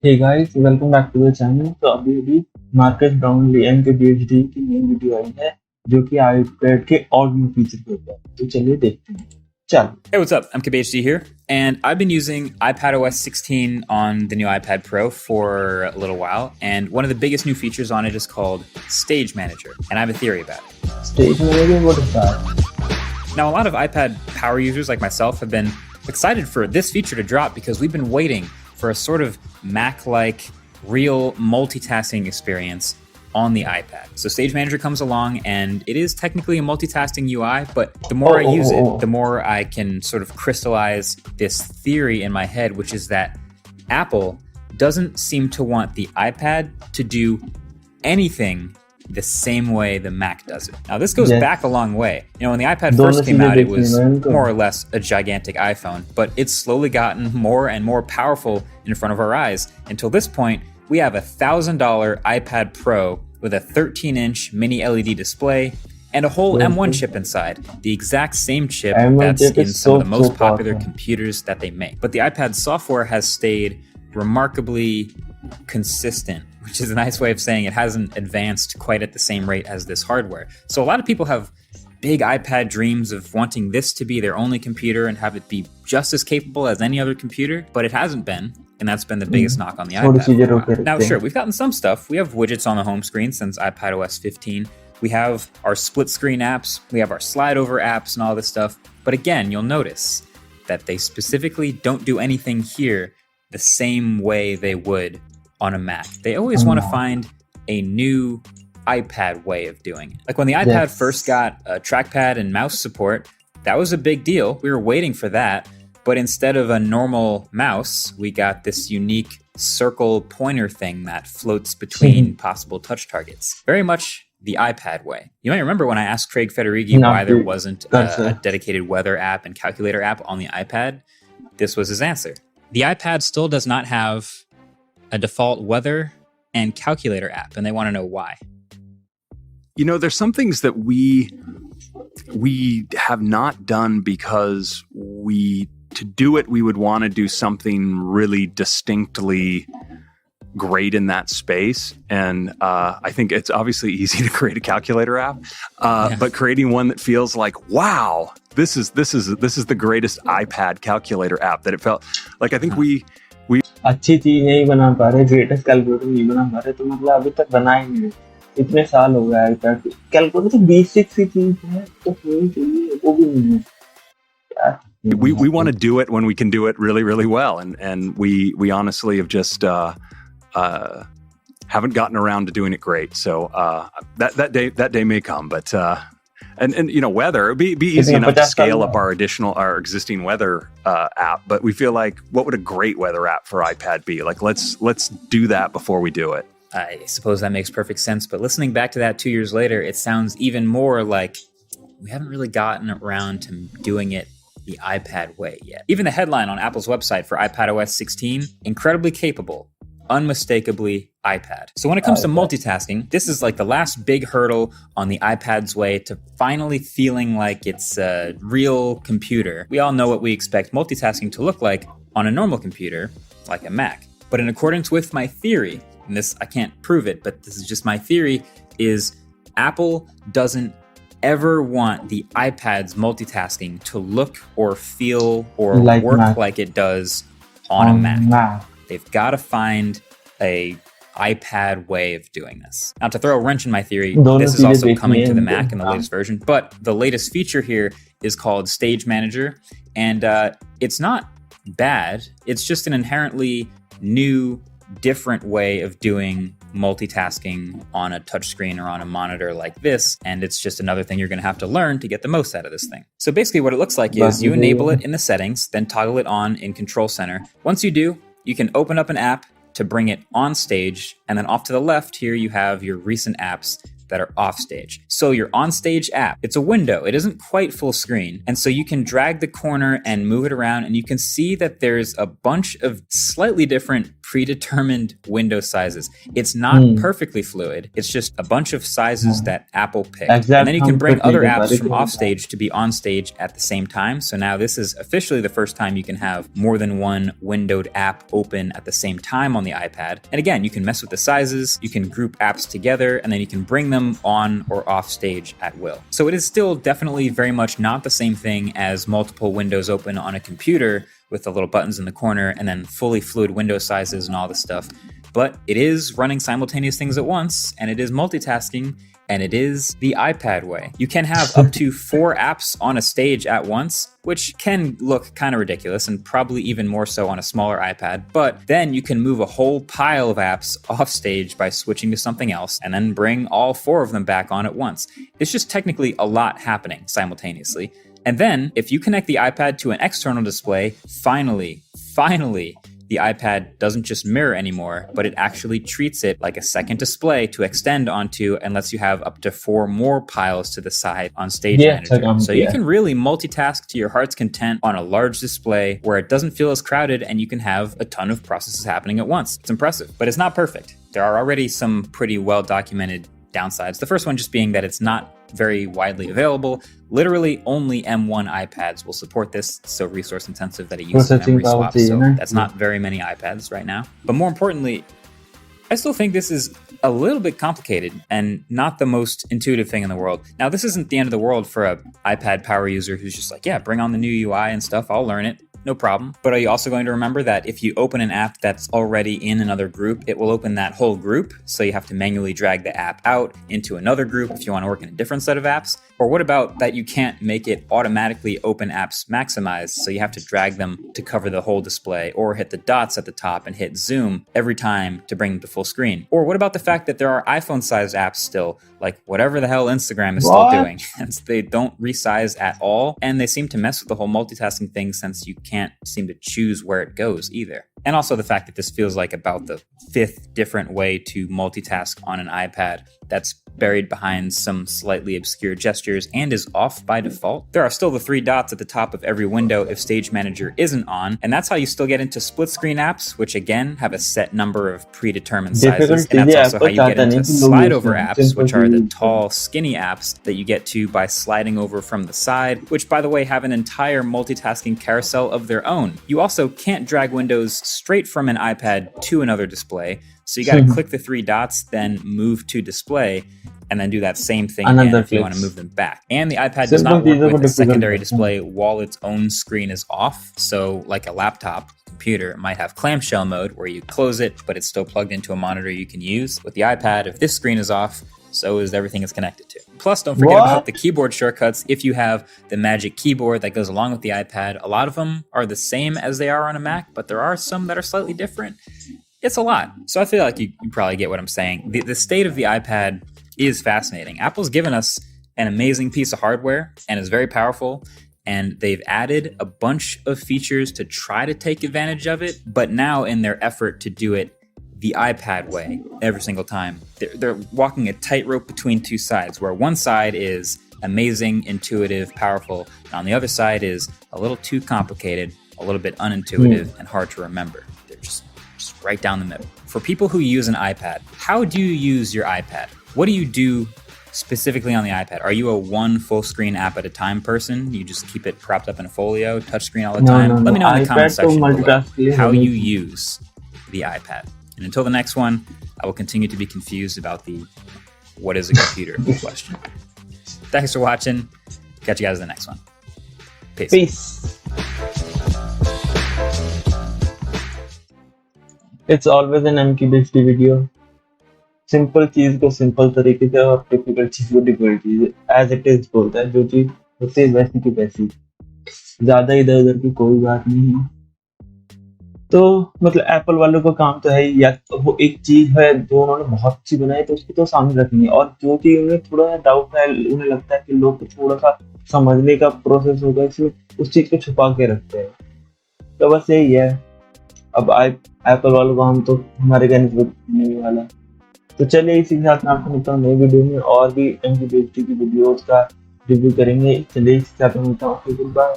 Hey guys, welcome back to the channel. तो अभी अभी मार्कस ब्राउनली एम के पीएचडी की नई वीडियो आई है जो कि iPad के और न्यू फीचर के ऊपर है। तो चलिए देखते हैं। चल। Hey, what's up? MKBHD here, and I've been using iPadOS 16 on the new iPad Pro for a little while, and one of the biggest new features on it is called Stage Manager, and I have a theory about it. Stage manager, what is that? Now, a lot of iPad power users like myself have been excited for this feature to drop because we've been waiting for a sort of Mac-like real multitasking experience on the iPad. So Stage Manager comes along, and it is technically a multitasking UI, but the more I use it, the more I can sort of crystallize this theory in my head, which is that Apple doesn't seem to want the iPad to do anything the same way the Mac does it. Now, this goes back a long way. You know, when the iPad first came out, it was more or less a gigantic iPhone, but it's slowly gotten more and more powerful in front of our eyes. Until this point, we have a $1,000 iPad Pro with a 13-inch mini LED display and a whole M1 chip inside, the exact same chip that's in some of the most popular computers that they make. But the iPad software has stayed remarkably consistent, which is a nice way of saying it hasn't advanced quite at the same rate as this hardware. So a lot of people have big iPad dreams of wanting this to be their only computer and have it be just as capable as any other computer, but it hasn't been. And that's been the biggest knock on the iPad. Now, sure, we've gotten some stuff. We have widgets on the home screen since iPadOS 15. We have our split screen apps. We have our slide over apps and all this stuff. But again, you'll notice that they specifically don't do anything here the same way they would on a Mac. They always want to find a new iPad way of doing it. Like when the iPad first got trackpad and mouse support, that was a big deal. We were waiting for that. But instead of a normal mouse, we got this unique circle pointer thing that floats between possible touch targets. Very much the iPad way. You might remember when I asked Craig Federighi why there wasn't a dedicated weather app and calculator app on the iPad. This was his answer. The iPad still does not have a default weather and calculator app, and they want to know why. You know, there's some things that we have not done because to do it, we would want to do something really distinctly great in that space. And I think it's obviously easy to create a calculator app, but creating one that feels like, wow, this is the greatest iPad calculator app, that it felt like, I think we अच्छी चीज नहीं बना पा रहे, greatest calculator नहीं बना पा रहे, तो मतलब अभी तक बना ही नहीं। इतने साल हो गए iPad कैलकुलेटर, तो बेसिक सी चीज है तो होनी चाहिए, वो भी नहीं है। We want to do it when we can do it really, really well, and we honestly have just haven't gotten around to doing it great. So that day may come, but and you know, weather, it'd be easy enough to scale up our existing weather app, but we feel like, what would a great weather app for iPad be? Like, let's do that before we do it. I suppose that makes perfect sense, but listening back to that 2 years later, it sounds even more like we haven't really gotten around to doing it the iPad way yet. Even the headline on Apple's website for iPadOS 16, incredibly capable, unmistakably iPad. So when it comes to multitasking, this is like the last big hurdle on the iPad's way to finally feeling like it's a real computer. We all know what we expect multitasking to look like on a normal computer, like a Mac. But in accordance with my theory, and this, I can't prove it, but this is just my theory, is Apple doesn't ever want the iPad's multitasking to look or feel or like work Mac. Like it does on a Mac. They've got to find a iPad way of doing this. Now, to throw a wrench in my theory, this is also coming to the Mac in the latest version, but the latest feature here is called Stage Manager, and it's not bad. It's just an inherently new, different way of doing multitasking on a touchscreen or on a monitor like this, and it's just another thing you're going to have to learn to get the most out of this thing. So basically what it looks like is you enable it in the settings, then toggle it on in Control Center. Once you do, you can open up an app to bring it on stage, and then off to the left here you have your recent apps that are off stage. So your on stage app, it's a window. It isn't quite full screen. And so you can drag the corner and move it around, and you can see that there's a bunch of slightly different predetermined window sizes. It's not perfectly fluid. It's just a bunch of sizes that Apple picked. And then you can bring other apps from off stage to be on stage at the same time. So now this is officially the first time you can have more than one windowed app open at the same time on the iPad. And again, you can mess with the sizes, you can group apps together, and then you can bring them on or off stage at will. So it is still definitely very much not the same thing as multiple windows open on a computer with the little buttons in the corner and then fully fluid window sizes and all this stuff. But it is running simultaneous things at once, and it is multitasking, and it is the iPad way. You can have up to 4 apps on a stage at once, which can look kind of ridiculous and probably even more so on a smaller iPad. But then you can move a whole pile of apps off stage by switching to something else and then bring all 4 of them back on at once. It's just technically a lot happening simultaneously. And then if you connect the iPad to an external display, finally, the iPad doesn't just mirror anymore, but it actually treats it like a second display to extend onto and lets you have up to 4 more piles to the side on Stage Manager. So you can really multitask to your heart's content on a large display where it doesn't feel as crowded and you can have a ton of processes happening at once. It's impressive, but it's not perfect. There are already some pretty well-documented downsides. The first one just being that it's not very widely available. Literally only M1 iPads will support this. It's so resource intensive that it uses memory swaps. So that's not very many iPads right now. But more importantly, I still think this is a little bit complicated and not the most intuitive thing in the world. Now, this isn't the end of the world for an iPad power user who's just like, yeah, bring on the new UI and stuff. I'll learn it. No problem. But are you also going to remember that if you open an app that's already in another group, it will open that whole group. So you have to manually drag the app out into another group if you want to work in a different set of apps. Or what about that you can't make it automatically open apps maximized, so you have to drag them to cover the whole display, or hit the dots at the top and hit zoom every time to bring them to full screen? Or what about the fact that there are iPhone-sized apps still, like whatever the hell Instagram is still doing? And they don't resize at all, and they seem to mess with the whole multitasking thing since you can't seem to choose where it goes either. And also the fact that this feels like about the 5th different way to multitask on an iPad that's buried behind some slightly obscure gestures and is off by default. There are still the 3 dots at the top of every window if Stage Manager isn't on, and that's how you still get into split screen apps, which again have a set number of predetermined sizes, and that's also how you get into slide over apps, which are the tall, skinny apps that you get to by sliding over from the side, which by the way have an entire multitasking carousel of their own. You also can't drag windows straight from an iPad to another display, so you got to click the 3 dots, then move to display, and then do that same thing again if you want to move them back. And the iPad does not work with a secondary display while its own screen is off. So like a laptop computer, it might have clamshell mode where you close it, but it's still plugged into a monitor you can use. With the iPad, if this screen is off, so is everything it's connected to. Plus, don't forget about the keyboard shortcuts. If you have the Magic Keyboard that goes along with the iPad, a lot of them are the same as they are on a Mac, but there are some that are slightly different. It's a lot. So I feel like you probably get what I'm saying. The state of the iPad is fascinating. Apple's given us an amazing piece of hardware and is very powerful, and they've added a bunch of features to try to take advantage of it, but now in their effort to do it the iPad way every single time, they're walking a tightrope between 2 sides, where one side is amazing, intuitive, powerful, and on the other side is a little too complicated, a little bit unintuitive, and hard to remember. They're just right down the middle. For people who use an iPad, how do you use your iPad? What do you do specifically on the iPad? Are you a one full screen app at a time person? You just keep it propped up in a folio, touchscreen all the time? Let me know in the comment section below how you use the iPad. And until the next one, I will continue to be confused about the what is a computer question. Thanks for watching. Catch you guys in the next one. Peace. It's always an MK-based video. Simple चीज को simple तरीके से और difficult चीज को difficult चीज as it is बोलता है, जो चीज होती है वैसी की वैसी, ज्यादा इधर उधर की कोई बात नहीं है। तो मतलब एप्पल वालों का काम तो है ही, या तो वो एक चीज है जो उन्होंने बहुत अच्छी बनाई तो उसको तो सामने रखनी है, और जो चीज उन्हें थोड़ा डाउट है, उन्हें लगता है कि लोग को थोड़ा सा समझने का प्रोसेस होगा, इसलिए उस चीज को छुपा के रखते हैं। तो बस यही है। अब एप्पल वालों को हम तो हमारे कहने से नहीं वाला। तो चलिए इसी के साथ मैं आपको मिलता हूँ नई वीडियो में, और भी MK-based की वीडियोस का रिव्यू करेंगे। चलिए इसी के साथ मैं मिलता हूँ, गुड बाय।